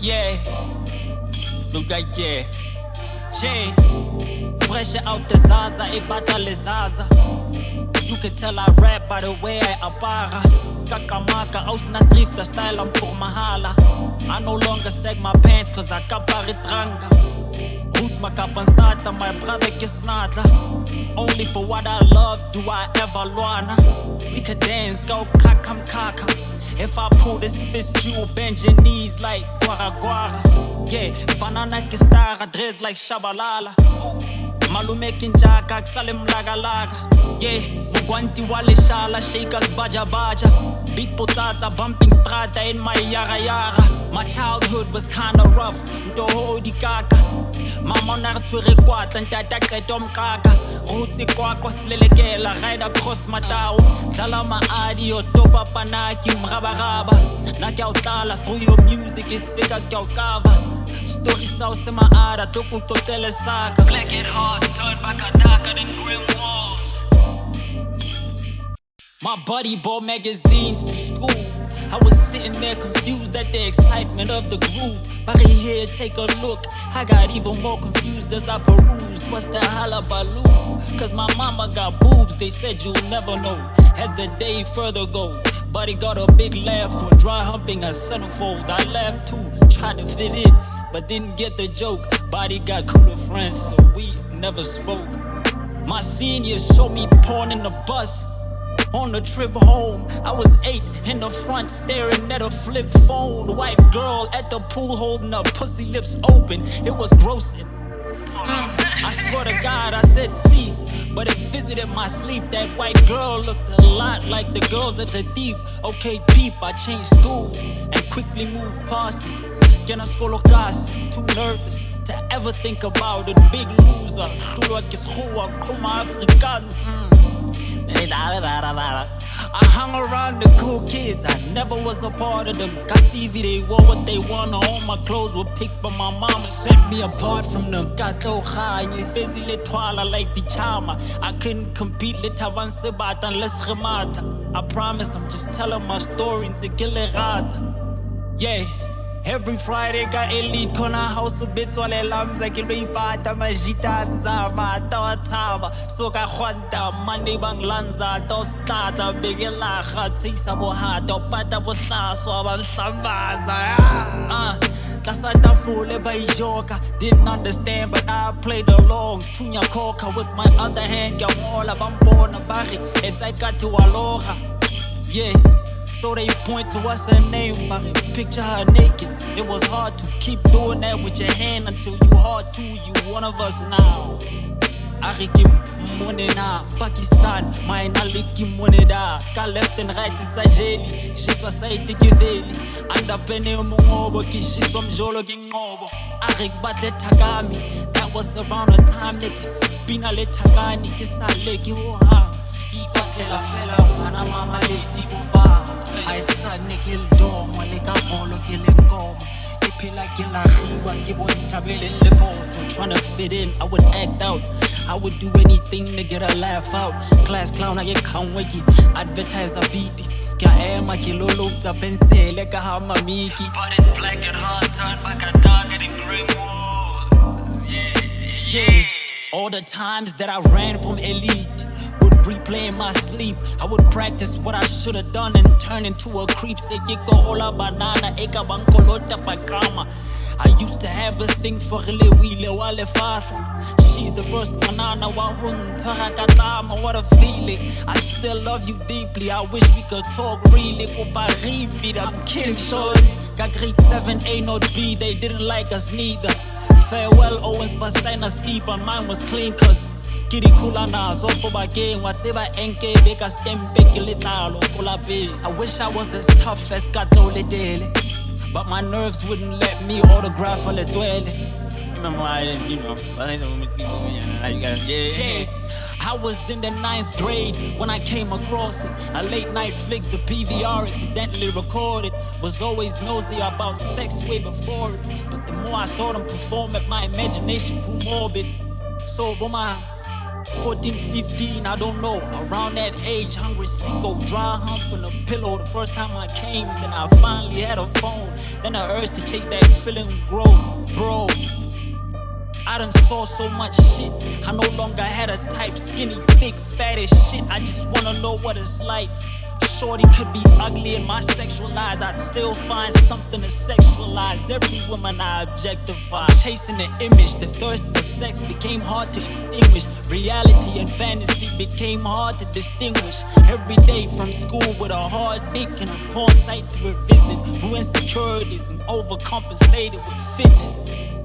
Yeah, look like yeah. Jay, fresh out the Zaza, ibata le Zaza. You can tell I rap by the way I apara. Skakamaka, ausna drifter style am por mahala. I no longer sag my pants cause I kapari tranga. Roots makapan starter, my brother kisnatla. Only for what I love do I ever luana. We could dance, go kakam kaka. If I pull this fist, you bend your knees like guara guara. Yeah, banana kistara, dress like shabalala. Maglera Ke Ntjaka, kusale mlaga laga. Yeah, mugwanti wale shala, shakers baja baja. Beat potata, bumping strata in my yara yara. My childhood was kinda rough, ntoho di kaka. Mama nartwere kwatla, ntata qeto mkaka. Rutsi kwakwa silelekela, ride across matao. Dlala maadi, yo topa panaki, mrabaraba. Na kya utlala, through your music, isika kya ukava. Story sao sema ada, toku totele saka. Black it hard, turn back a darker than grim walls. My buddy bought magazines to school. I was sitting there confused at the excitement of the group. But here, take a look. I got even more confused as I perused. What's the hullabaloo? Cause my mama got boobs, they said you'll never know. As the day further go, buddy got a big laugh for dry humping a centerfold. I laughed too, tried to fit in, but didn't get the joke. Body got cooler friends, so we never spoke. My seniors showed me porn in the bus. On the trip home, I was 8 in the front staring at a flip phone. White girl at the pool holding her pussy lips open. It was grossing. I swear to God I said cease, but it visited my sleep. That white girl looked a lot like the girls at the thief. Okay peep, I changed schools and quickly moved past it. Too nervous to ever think about it. Big loser, Afrikaans. I hung around the cool kids, I never was a part of them. Kasivi, they wore what they wanna, all my clothes were picked, but my mama set me apart from them. Kato khanye, busy le twala like the chama. I couldn't compete, le taban sebat unless remata. I promise I'm just telling my story to kill it rata. Yeah. Every Friday got elite corner house of bits while lambs like a repata majita zama tawatava soka khwanta Monday bang lanza tostata bigela khatsi sabohata pata bosaswa ban sambaza Tasata fule by joka, didn't understand but I played along. Tunya coca with my other hand, yamola bambona bari, it's I got to alora. Yeah. So they point to us her name, but picture her naked. It was hard to keep doing that with your hand until you hard to. You one of us now. Ariki monena, Pakistan, my naliki moneda. Ka left and right it's a jelly. Shiswa saiti kiveli. Anda pene mungobo ki shiswa mjolo ki ngobo. Arik batle tagami. That was around the time neki spina le tagani kisale ki hoha. Ikatela fela mana mama le tibuba. I saw Nikil Dom, Malika Bolo killing gom. Ipila killa Hiwa, Kibon Tabel in Lepoto. Trying to fit in, I would act out. I would do anything to get a laugh out. Class clown, I get count wiki. Advertise a beepy. Kaema Kilolo, Tapense, Leka Hama Miki. But it's black and hard, turn back a dark and grim walls. Yeah. All the times that I ran from elite. Replay in my sleep, I would practice what I should have done and turn into a creep. Say hola banana, eka bankolota pakama. I used to have a thing for Rile Wile Wale Fasa. She's the first banana wahun tarakatama. What a feeling. I still love you deeply. I wish we could talk really. I'm kidding, shorty. Got grade 7, A not B. They didn't like us neither. Farewell Owens, but sign a ski, but mine was clean cause Kiri kula na zofo bageng whatever enke beka stempe kilitalo kulabe. I wish I was as tough as Kato Ledele, but my nerves wouldn't let me autograph a Ledwele. Remember I didn't, you know, yeah. I was in the 9th grade when I came across it. A late night flick the PVR accidentally recorded. Was always nosy about sex way before it, but the more I saw them perform it, my imagination grew morbid. So woman, 14, 15, I don't know. Around that age, hungry, sicko, dry hump on a pillow. The first time I came, then I finally had a phone. Then the urge to chase that feeling grow, bro. I done saw so much shit. I no longer had a type, skinny, thick, fat as shit. I just wanna know what it's like. Shorty could be ugly in my sexual eyes, I'd still find something to sexualize. Every woman I objectify, chasing the image. The thirst for sex became hard to extinguish. Reality and fantasy became hard to distinguish. Every day from school with a hard dick and a porn site to revisit. Who insecurities and overcompensated with fitness.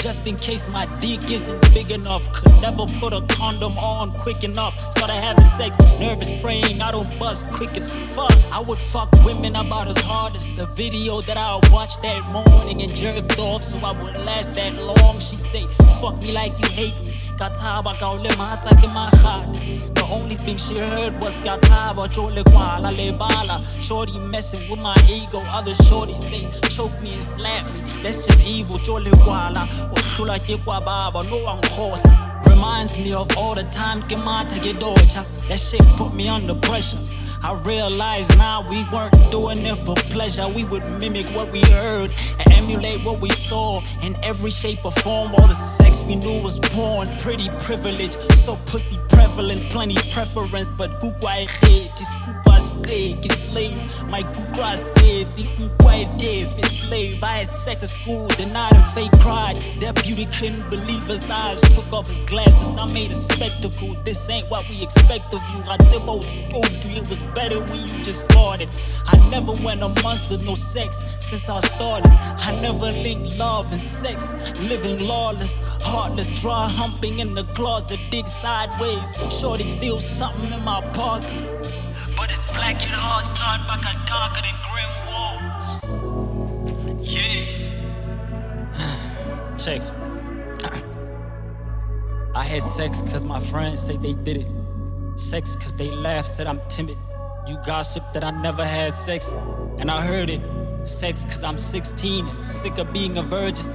Just in case my dick isn't big enough. Could never put a condom on quick enough. Started having sex, nervous praying I don't bust quick as fuck. I would fuck women about as hard as the video that I watched that morning and jerked off so I would last that long. She say, fuck me like you hate me. The only thing she heard was shorty messing with my ego. Other shorty say, choke me and slap me. That's just evil. Reminds me of all the times that shit put me under pressure. I realize now we weren't doing it for pleasure. We would mimic what we heard and emulate what we saw in every shape or form. All the sex we knew was porn. Pretty privilege, so pussy prevalent, plenty preference. But kukwa hate is kupa's slave. My kukwa said deaf is slave. I had sex at school, denied and fake cried. Deputy couldn't believe his eyes, took off his glasses. I made a spectacle. This ain't what we expect of you. It was better when you just farted. I never went a month with no sex since I started. I never linked love and sex. Living lawless, heartless, dry humping in the closet, dig sideways. Shorty feels something in my pocket, but it's black and hearts turned back a darker than grim walls. Yeah. Check. I had sex cause my friends say they did it. Sex cause they laughed, said I'm timid. You gossip that I never had sex, and I heard it. Sex cause I'm 16 and sick of being a virgin.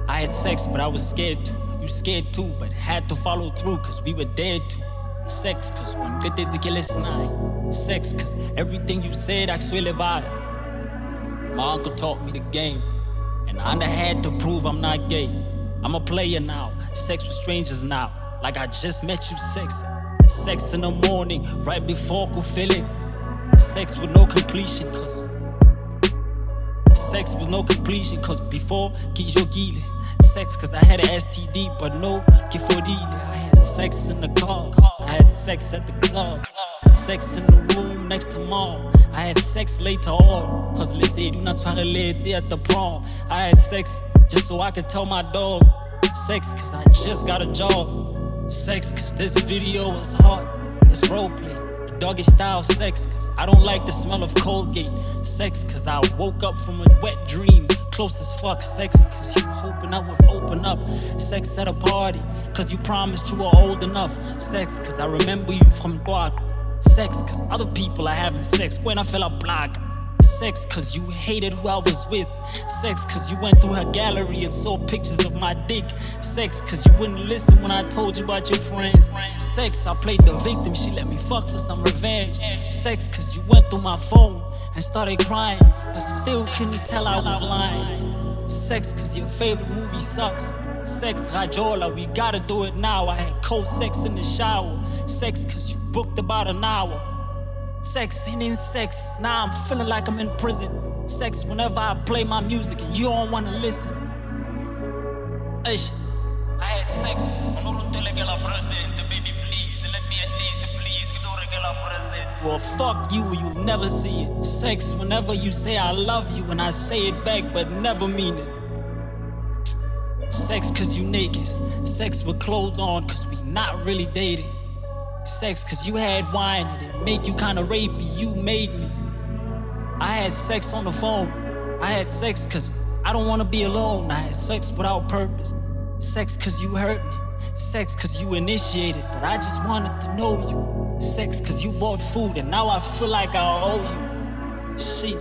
I had sex but I was scared too. You scared too, but had to follow through cause we were dead too. Sex cause one good day to kill us nine. Sex cause everything you said I swear about it. My uncle taught me the game, and I had to prove I'm not gay. I'm a player now, sex with strangers now. Like I just met you, sex. Sex in the morning, right before feelings. Sex with no completion, cause sex with no completion, cause before Kijogile. Sex cause I had an STD, but no Kifodile. I had sex in the car, I had sex at the club, sex in the room next to mom. I had sex later on, cause let's say do not try to late at the prom. I had sex just so I could tell my dog. Sex cause I just got a job. Sex cause this video is hot, it's roleplay. Doggy style sex cause I don't like the smell of Colgate. Sex cause I woke up from a wet dream, close as fuck. Sex cause you hoping I would open up. Sex at a party cause you promised you were old enough. Sex cause I remember you from Guac. Sex cause other people are having sex when I fell a block. Sex cause you hated who I was with. Sex cause you went through her gallery and saw pictures of my dick. Sex cause you wouldn't listen when I told you about your friends. Sex, I played the victim, she let me fuck for some revenge. Sex cause you went through my phone and started crying, but still couldn't tell I was lying. Sex cause your favorite movie sucks. Sex, Rajola, we gotta do it now. I had cold sex in the shower. Sex cause you booked about an hour. Sex ain't in sex, now I'm feeling like I'm in prison. Sex whenever I play my music and you don't wanna listen. Ish, I had sex, baby please, let me at least please. Well fuck you, you'll never see it. Sex whenever you say I love you and I say it back but never mean it. Sex cause you naked, sex with clothes on cause we not really dating. Sex cause you had wine and it make you kinda rapey, you made me. I had sex on the phone, I had sex cause I don't wanna be alone. I had sex without purpose. Sex cause you hurt me, sex cause you initiated, but I just wanted to know you. Sex cause you bought food and now I feel like I owe you. Shit,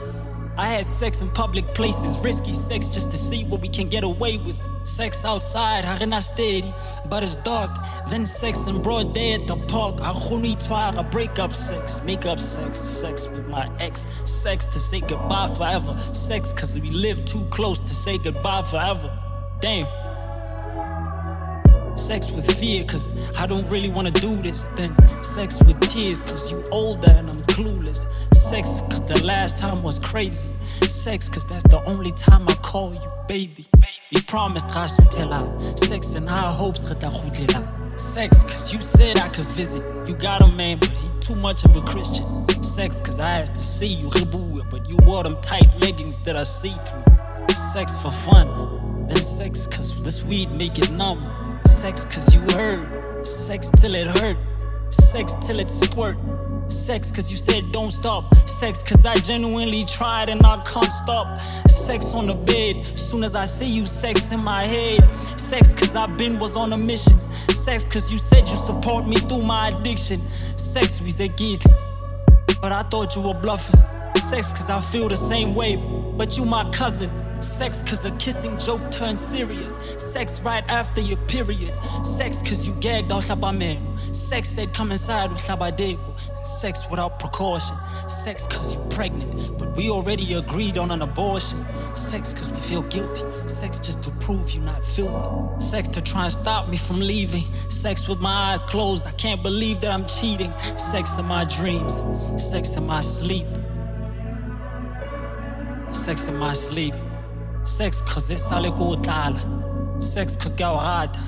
I had sex in public places, risky sex just to see what we can get away with. Sex outside, harina steady, but it's dark. Then sex in broad day at the park. I break up sex, make up sex, sex with my ex. Sex to say goodbye forever. Sex cause we live too close to say goodbye forever. Damn. Sex with fear cause I don't really wanna do this. Then sex with tears cause you older and I'm clueless. Sex cause the last time was crazy. Sex cause that's the only time I call you baby. You promised Rasutela. Sex and high hopes Retahutela. Sex cause you said I could visit. You got a man but he too much of a Christian. Sex cause I asked to see you Ribuya, but you wore them tight leggings that I see through. Sex for fun. Then sex cause this weed make it numb. Sex cause you heard. Sex till it hurt. Sex till it squirt. Sex cause you said don't stop. Sex cause I genuinely tried and I can't stop. Sex on the bed, soon as I see you, sex in my head. Sex cause I was on a mission. Sex cause you said you support me through my addiction. Sex we said get, but I thought you were bluffing. Sex cause I feel the same way, but you my cousin. Sex cause a kissing joke turned serious. Sex right after your period. Sex cause you gagged out Shabamenu. Sex said come inside with Shabadebo. Sex without precaution. Sex cause you pregnant, but we already agreed on an abortion. Sex cause we feel guilty. Sex just to prove you not filthy. Sex to try and stop me from leaving. Sex with my eyes closed, I can't believe that I'm cheating. Sex in my dreams. Sex in my sleep. Sex in my sleep. Sex cause it's all good. Sex cause gawrada.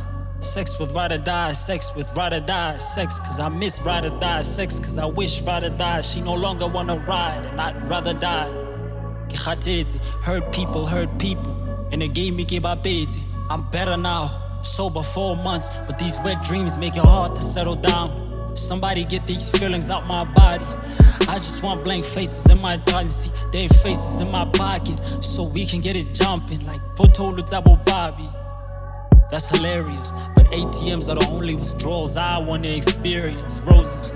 Sex with ride or die. Sex with ride or die. Sex cause I miss ride or die. Sex cause I wish ride or die. She no longer wanna ride and I'd rather die. Hurt people, and it gave me kebabete. I'm better now, sober 4 months, but these wet dreams make it hard to settle down. Somebody get these feelings out my body. I just want blank faces in my thoughts, see their faces in my pocket, so we can get it jumping like Potolu Tabo Bobby. That's hilarious, but ATMs are the only withdrawals I wanna experience. Roses.